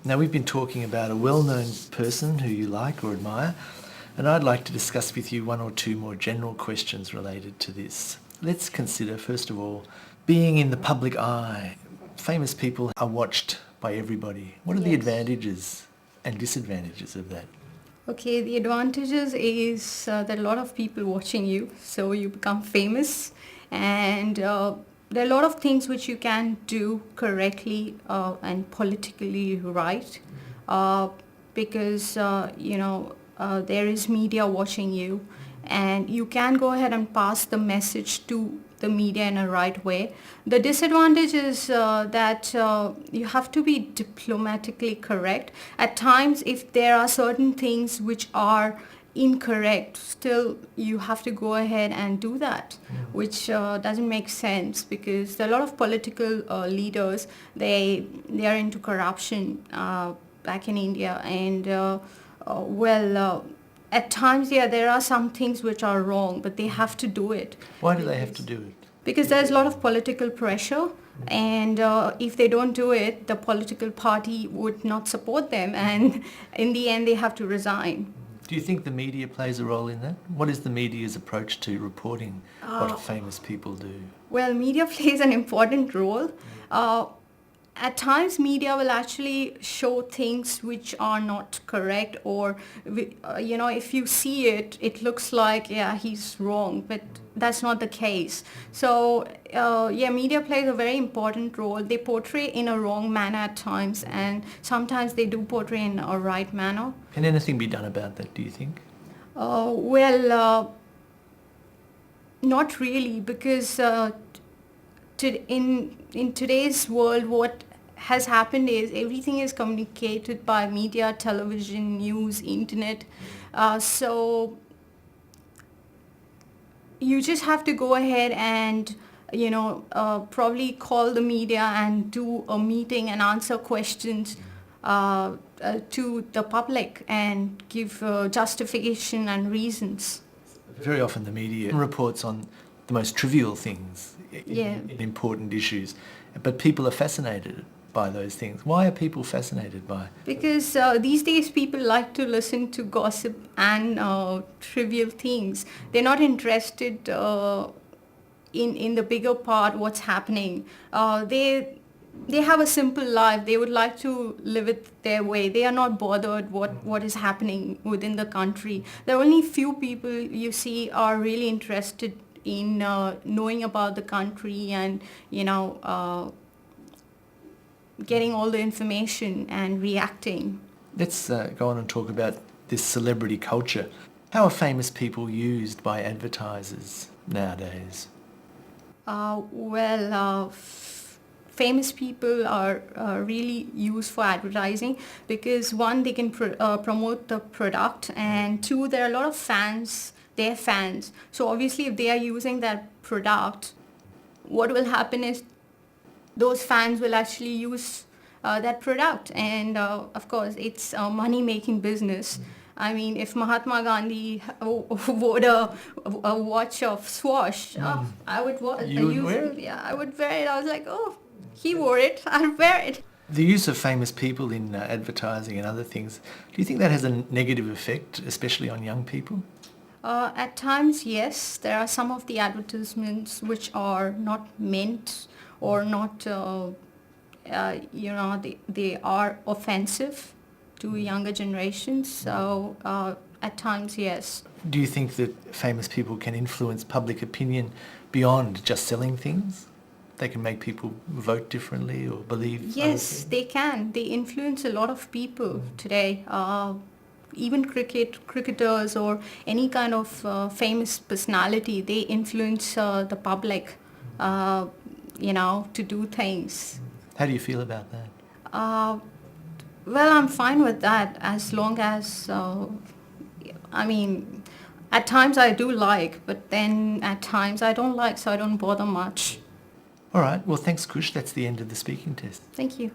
Now, we've been talking about a well-known person who you like or admire, and I'd like to discuss with you one or two more general questions related to this. Let's consider, first of all, being in the public eye. Famous people are watched by everybody. What are the advantages and disadvantages of that? Okay, the advantages is that a lot of people watching you, so you become famous, and there are a lot of things which you can do correctly and politically right, because there is media watching you, and you can go ahead and pass the message to the media in a right way. The disadvantage is that you have to be diplomatically correct. At times, if there are certain things which are incorrect, still you have to go ahead and do that, which doesn't make sense, because there are a lot of political leaders, they are into corruption back in India, and at times, there are some things which are wrong, but they have to do it. Why do they have to do it? Because there's a lot of political pressure, and if they don't do it, the political party would not support them, and in the end, they have to resign. Do you think the media plays a role in that? What is the media's approach to reporting what famous people do? Well, media plays an important role. At times, media will actually show things which are not correct, or if you see it, it looks like he's wrong, but that's not the case. So media plays a very important role. They portray in a wrong manner at times, and sometimes they do portray in a right manner. Can anything be done about that, do you think? Not really, because in today's world, what has happened is everything is communicated by media, television, news, internet. So you just have to go ahead and probably call the media and do a meeting and answer questions to the public and give justification and reasons. Very often the media reports on the most trivial things in important issues, but people are fascinated by those things. Why are people fascinated by it? Because these days people like to listen to gossip and trivial things. They're not interested in the bigger part, what's happening. They have a simple life. They would like to live it their way. They are not bothered what is happening within the country. There are only few people you see are really interested in knowing about the country and getting all the information and reacting. Let's go on and talk about this celebrity culture. How are famous people used by advertisers nowadays? Famous people are really used for advertising because, one, they can promote the product, and two, there are a lot of fans. They're fans. So obviously if they are using that product, what will happen is those fans will actually use that product, and of course it's a money-making business. I mean, if Mahatma Gandhi wore a watch of Swatch, I would wear it. Yeah, I would wear it. I was like, he wore it, I'll wear it. The use of famous people in advertising and other things, do you think that has a negative effect, especially on young people? At times, yes. There are some of the advertisements which are not meant or not, they are offensive to younger generations. So at times, yes. Do you think that famous people can influence public opinion beyond just selling things? They can make people vote differently or believe? Yes, they can. They influence a lot of people today. Even cricketers or any kind of famous personality, they influence the public, to do things. How do you feel about that? I'm fine with that, as long as, at times I do like, but then at times I don't like, so I don't bother much. All right. Well, thanks, Kush. That's the end of the speaking test. Thank you.